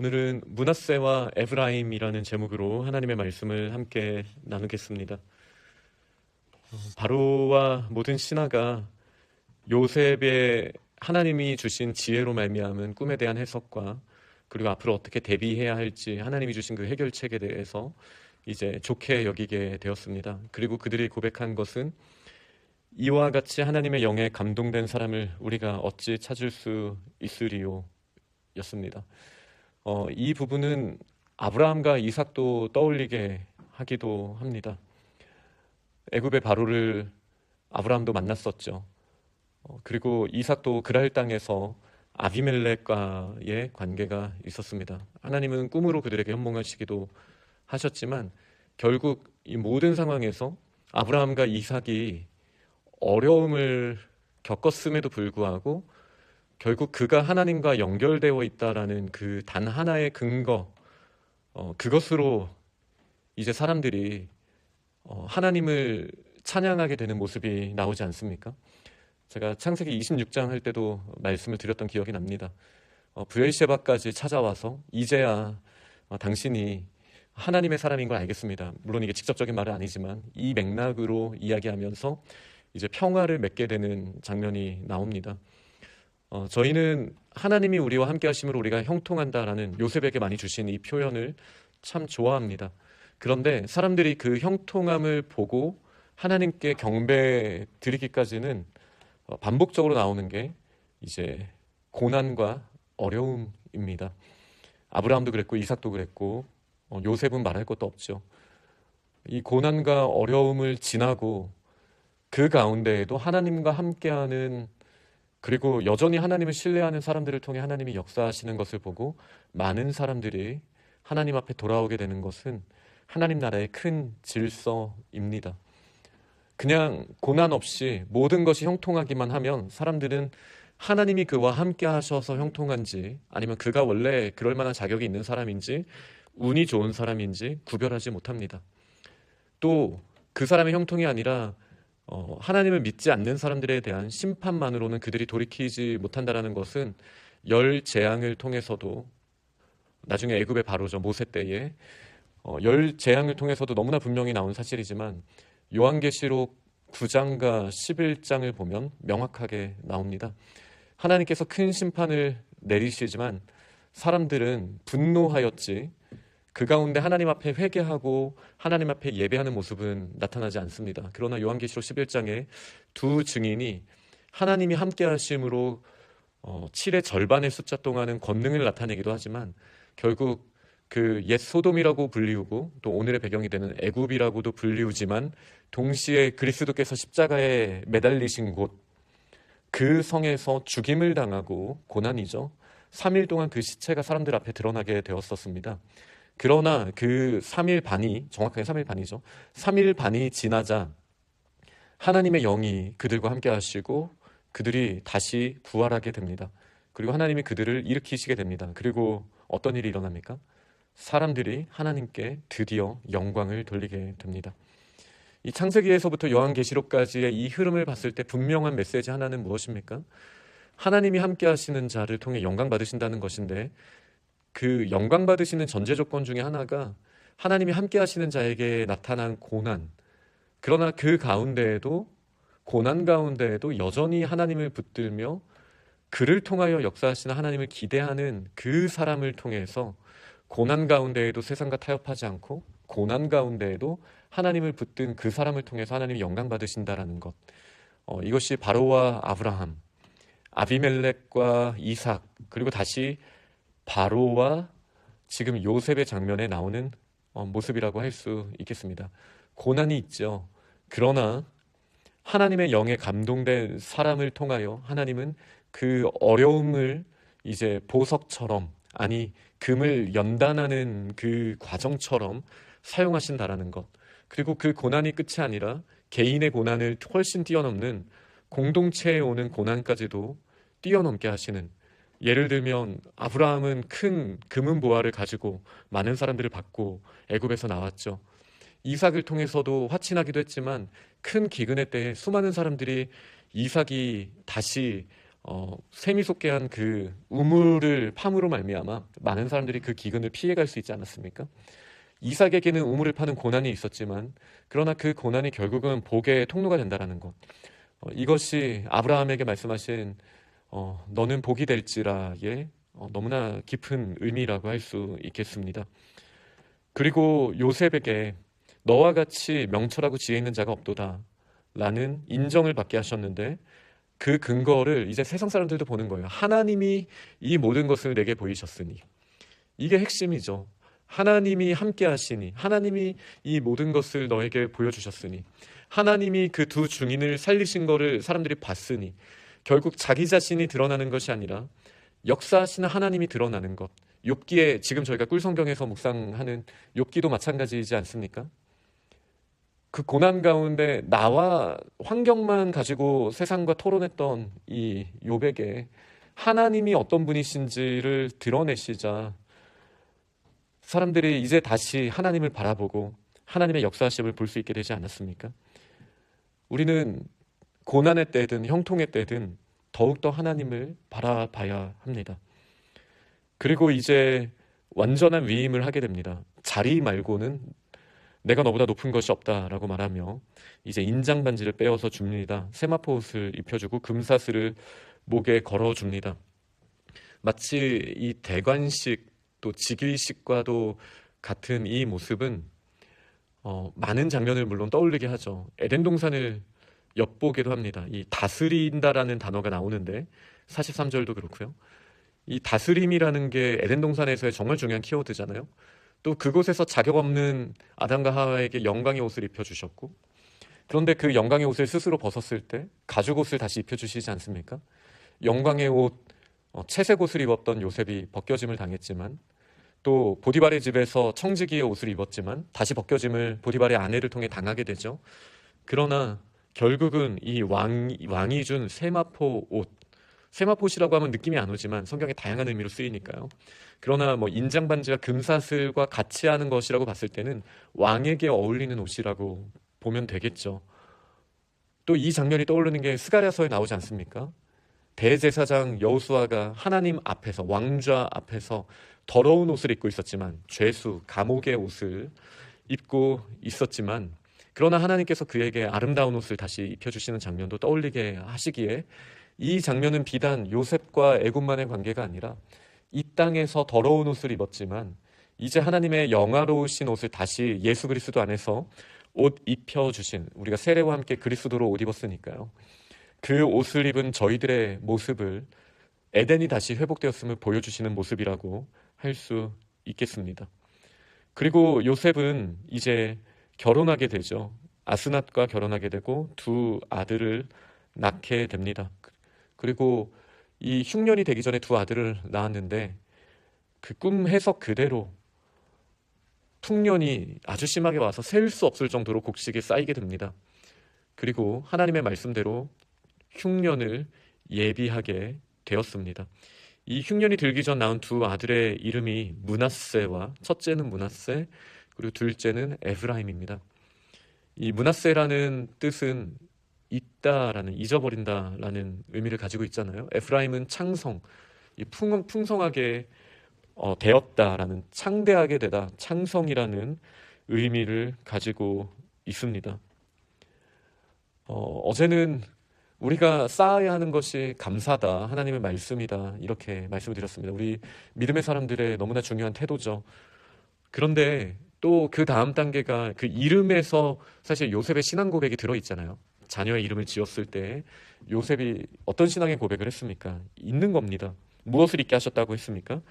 오늘은 므낫세와 에브라임이라는 제목으로 하나님의 말씀을 함께 나누겠습니다. 바로와 모든 신하가 요셉의 하나님이 주신 지혜로 말미암은 꿈에 대한 해석과 그리고 앞으로 어떻게 대비해야 할지 하나님이 주신 그 해결책에 대해서 이제 좋게 여기게 되었습니다. 그리고 그들이 고백한 것은 이와 같이 하나님의 영에 감동된 사람을 우리가 어찌 찾을 수 있으리요 였습니다. 이 부분은 아브라함과 이삭도 떠올리게 하기도 합니다. 애굽의 바로를 아브라함도 만났었죠. 그리고 이삭도 그랄 땅에서 아비멜렉과의 관계가 있었습니다. 하나님은 꿈으로 그들에게 현몽하시기도 하셨지만 결국 이 모든 상황에서 아브라함과 이삭이 어려움을 겪었음에도 불구하고 결국 그가 하나님과 연결되어 있다라는 그 단 하나의 근거, 그것으로 이제 사람들이 하나님을 찬양하게 되는 모습이 나오지 않습니까? 제가 창세기 26장 할 때도 말씀을 드렸던 기억이 납니다. 브엘셰바까지 찾아와서 이제야 당신이 하나님의 사람인 걸 알겠습니다. 물론 이게 직접적인 말은 아니지만 이 맥락으로 이야기하면서 이제 평화를 맺게 되는 장면이 나옵니다. 저희는 하나님이 우리와 함께 하심으로 우리가 형통한다라는 요셉에게 많이 주신 이 표현을 참 좋아합니다. 그런데 사람들이 그 형통함을 보고 하나님께 경배 드리기까지는 반복적으로 나오는 게 이제 고난과 어려움입니다. 아브라함도 그랬고 이삭도 그랬고 요셉은 말할 것도 없죠. 이 고난과 어려움을 지나고 그 가운데에도 하나님과 함께하는, 그리고 여전히 하나님을 신뢰하는 사람들을 통해 하나님이 역사하시는 것을 보고 많은 사람들이 하나님 앞에 돌아오게 되는 것은 하나님 나라의 큰 질서입니다. 그냥 고난 없이 모든 것이 형통하기만 하면 사람들은 하나님이 그와 함께 하셔서 형통한지 아니면 그가 원래 그럴 만한 자격이 있는 사람인지 운이 좋은 사람인지 구별하지 못합니다. 또 그 사람의 형통이 아니라 하나님을 믿지 않는 사람들에 대한 심판만으로는 그들이 돌이키지 못한다는 것은 열 재앙을 통해서도, 나중에 애굽의 바로죠, 모세 때에 열 재앙을 통해서도 너무나 분명히 나온 사실이지만 요한계시록 9장과 11장을 보면 명확하게 나옵니다. 하나님께서 큰 심판을 내리시지만 사람들은 분노하였지 그 가운데 하나님 앞에 회개하고 하나님 앞에 예배하는 모습은 나타나지 않습니다. 그러나 요한계시록 11장에 두 증인이 하나님이 함께 하심으로 7의 절반의 숫자 동안은 권능을 나타내기도 하지만 결국 그 옛 소돔이라고 불리우고 또 오늘의 배경이 되는 애굽이라고도 불리우지만 동시에 그리스도께서 십자가에 매달리신 곳, 그 성에서 죽임을 당하고 고난이죠. 3일 동안 그 시체가 사람들 앞에 드러나게 되었었습니다. 그러나 그 3일 반이, 정확하게 3일 반이죠. 3일 반이 지나자 하나님의 영이 그들과 함께 하시고 그들이 다시 부활하게 됩니다. 그리고 하나님이 그들을 일으키시게 됩니다. 그리고 어떤 일이 일어납니까? 사람들이 하나님께 드디어 영광을 돌리게 됩니다. 이 창세기에서부터 요한계시록까지의 이 흐름을 봤을 때 분명한 메시지 하나는 무엇입니까? 하나님이 함께 하시는 자를 통해 영광 받으신다는 것인데 그 영광 받으시는 전제 조건 중에 하나가 하나님이 함께 하시는 자에게 나타난 고난, 그러나 그 가운데에도, 고난 가운데에도 여전히 하나님을 붙들며 그를 통하여 역사하시는 하나님을 기대하는 그 사람을 통해서 고난 가운데에도 세상과 타협하지 않고 고난 가운데에도 하나님을 붙든 그 사람을 통해서 하나님이 영광 받으신다라는 것, 이것이 바로와 아브라함, 아비멜렉과 이삭, 그리고 다시 바로와 지금 요셉의 장면에 나오는 모습이라고 할 수 있겠습니다. 고난이 있죠. 그러나 하나님의 영에 감동된 사람을 통하여 하나님은 그 어려움을 이제 보석처럼, 아니 금을 연단하는 그 과정처럼 사용하신다라는 것, 그리고 그 고난이 끝이 아니라 개인의 고난을 훨씬 뛰어넘는 공동체에 오는 고난까지도 뛰어넘게 하시는, 예를 들면 아브라함은 큰 금은 보화를 가지고 많은 사람들을 받고 애굽에서 나왔죠. 이삭을 통해서도 화친하기도 했지만 큰 기근의 때에 수많은 사람들이 이삭이 다시 샘이 솟게 한 그 우물을 팜으로 말미암아 많은 사람들이 그 기근을 피해갈 수 있지 않았습니까? 이삭에게는 우물을 파는 고난이 있었지만 그러나 그 고난이 결국은 복의 통로가 된다라는 것. 이것이 아브라함에게 말씀하신 너는 복이 될지라의 너무나 깊은 의미라고 할 수 있겠습니다. 그리고 요셉에게 너와 같이 명철하고 지혜 있는 자가 없도다 라는 인정을 받게 하셨는데 그 근거를 이제 세상 사람들도 보는 거예요. 하나님이 이 모든 것을 내게 보이셨으니. 이게 핵심이죠. 하나님이 함께 하시니, 하나님이 이 모든 것을 너에게 보여주셨으니, 하나님이 그 두 증인을 살리신 거를 사람들이 봤으니, 결국 자기 자신이 드러나는 것이 아니라 역사하시는 하나님이 드러나는 것. 욥기에 지금 저희가 꿀성경에서 묵상하는 욥기도 마찬가지이지 않습니까? 그 고난 가운데 나와 환경만 가지고 세상과 토론했던 이 욥에게 하나님이 어떤 분이신지를 드러내시자 사람들이 이제 다시 하나님을 바라보고 하나님의 역사하심을 볼 수 있게 되지 않았습니까? 우리는 고난의 때든 형통의 때든 더욱더 하나님을 바라봐야 합니다. 그리고 이제 완전한 위임을 하게 됩니다. 자리 말고는 내가 너보다 높은 것이 없다라고 말하며 이제 인장 반지를 빼어서 줍니다. 세마포 옷을 입혀주고 금사슬을 목에 걸어줍니다. 마치 이 대관식 또 직위식과도 같은 이 모습은 많은 장면을 물론 떠올리게 하죠. 에덴 동산을 엿보기도 합니다. 이 다스린다라는 단어가 나오는데 43절도 그렇고요. 이 다스림이라는 게 에덴 동산에서의 정말 중요한 키워드잖아요. 또 그곳에서 자격 없는 아담과 하와에게 영광의 옷을 입혀주셨고 그런데 그 영광의 옷을 스스로 벗었을 때 가죽 옷을 다시 입혀주시지 않습니까? 영광의 옷, 채색 옷을 입었던 요셉이 벗겨짐을 당했지만 또 보디발의 집에서 청지기의 옷을 입었지만 다시 벗겨짐을 보디발의 아내를 통해 당하게 되죠. 그러나 결국은 이 왕이 준 세마포 옷, 세마포시라고 하면 느낌이 안 오지만 성경에 다양한 의미로 쓰이니까요. 그러나 뭐 인장 반지가 금사슬과 같이 하는 것이라고 봤을 때는 왕에게 어울리는 옷이라고 보면 되겠죠. 또 이 장면이 떠오르는 게 스가랴서에 나오지 않습니까? 대제사장 여호수아가 하나님 앞에서 왕좌 앞에서 더러운 옷을 입고 있었지만 죄수 감옥의 옷을 입고 있었지만 그러나 하나님께서 그에게 아름다운 옷을 다시 입혀주시는 장면도 떠올리게 하시기에 이 장면은 비단 요셉과 애굽만의 관계가 아니라 이 땅에서 더러운 옷을 입었지만 이제 하나님의 영화로우신 옷을 다시 예수 그리스도 안에서 옷 입혀주신 우리가 세례와 함께 그리스도로 옷 입었으니까요. 그 옷을 입은 저희들의 모습을 에덴이 다시 회복되었음을 보여주시는 모습이라고 할 수 있겠습니다. 그리고 요셉은 이제 결혼하게 되죠. 아스낫과 결혼하게 되고 두 아들을 낳게 됩니다. 그리고 이 흉년이 되기 전에 두 아들을 낳았는데 그 꿈 해석 그대로 풍년이 아주 심하게 와서 셀 수 없을 정도로 곡식이 쌓이게 됩니다. 그리고 하나님의 말씀대로 흉년을 예비하게 되었습니다. 이 흉년이 들기 전 낳은 두 아들의 이름이 므낫세와 첫째는 므낫세 그리고 둘째는 에프라임입니다. 이 므낫세라는 뜻은 있다라는 잊어버린다라는 의미를 가지고 있잖아요. 에프라임은 창성, 이 풍성하게 되었다라는 창대하게 되다, 창성이라는 의미를 가지고 있습니다. 어제는 우리가 쌓아야 하는 것이 감사다, 하나님의 말씀이다 이렇게 말씀을 드렸습니다. 우리 믿음의 사람들의 너무나 중요한 태도죠. 그런데 또 그 다음 단계가 그 이름에서 사실 요셉의 신앙 고백이 들어있잖아요. 자녀의 이름을 지었을 때 요셉이 어떤 신앙의 고백을 했습니까? 있는 겁니다. 무엇을 잊게 하셨다고 했습니까?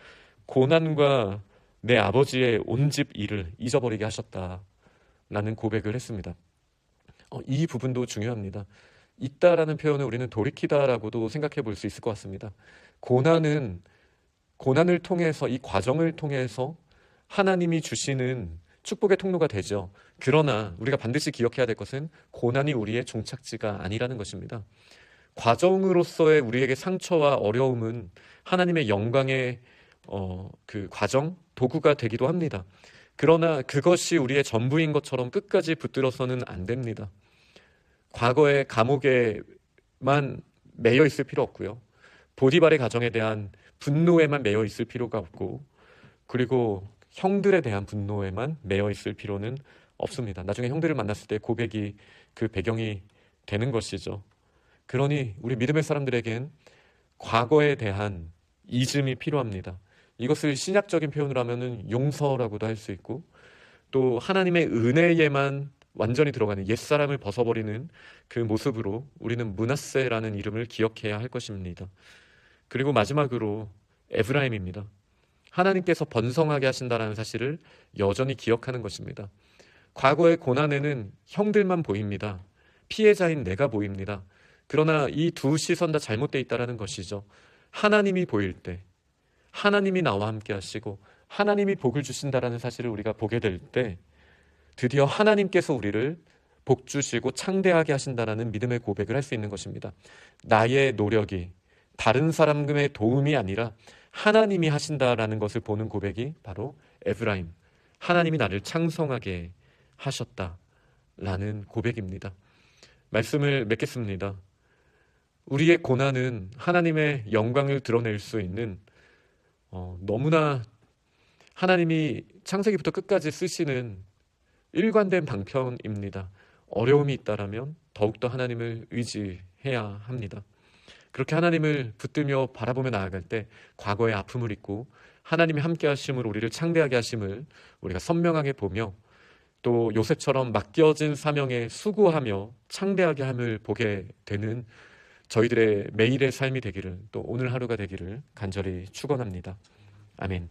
고난과 내 아버지의 온 집 일을 잊어버리게 하셨다라는 고백을 했습니다. 이 부분도 중요합니다. 있다라는 표현을 우리는 돌이키다라고도 생각해 볼 수 있을 것 같습니다. 고난을 통해서 이 과정을 통해서 하나님이 주시는 축복의 통로가 되죠. 그러나 우리가 반드시 기억해야 될 것은 고난이 우리의 종착지가 아니라는 것입니다. 과정으로서의 우리에게 상처와 어려움은 하나님의 영광의 그 과정, 도구가 되기도 합니다. 그러나 그것이 우리의 전부인 것처럼 끝까지 붙들어서는 안 됩니다. 과거의 감옥에만 매여 있을 필요 없고요. 보디발의 가정에 대한 분노에만 매여 있을 필요가 없고, 그리고 형들에 대한 분노에만 매여 있을 필요는 없습니다. 나중에 형들을 만났을 때 고백이 그 배경이 되는 것이죠. 그러니 우리 믿음의 사람들에겐 과거에 대한 잊음이 필요합니다. 이것을 신약적인 표현으로 하면은 용서라고도 할 수 있고, 또 하나님의 은혜에만 완전히 들어가는 옛사람을 벗어버리는 그 모습으로 우리는 므낫세라는 이름을 기억해야 할 것입니다. 그리고 마지막으로 에브라임입니다. 하나님께서 번성하게 하신다는 사실을 여전히 기억하는 것입니다. 과거의 고난에는 형들만 보입니다. 피해자인 내가 보입니다. 그러나 이 두 시선 다 잘못되어 있다는 것이죠. 하나님이 보일 때, 하나님이 나와 함께 하시고 하나님이 복을 주신다는 사실을 우리가 보게 될 때, 드디어 하나님께서 우리를 복 주시고 창대하게 하신다는 믿음의 고백을 할 수 있는 것입니다. 나의 노력이 다른 사람의 도움이 아니라 하나님이 하신다라는 것을 보는 고백이 바로 에브라임, 하나님이 나를 창성하게 하셨다라는 고백입니다. 말씀을 맺겠습니다. 우리의 고난은 하나님의 영광을 드러낼 수 있는 너무나 하나님이 창세기부터 끝까지 쓰시는 일관된 방편입니다. 어려움이 있다라면 더욱더 하나님을 의지해야 합니다. 그렇게 하나님을 붙들며 바라보며 나아갈 때 과거의 아픔을 잊고 하나님이 함께 하심을, 우리를 창대하게 하심을 우리가 선명하게 보며, 또 요셉처럼 맡겨진 사명에 수고하며 창대하게 함을 보게 되는 저희들의 매일의 삶이 되기를, 또 오늘 하루가 되기를 간절히 축원합니다. 아멘.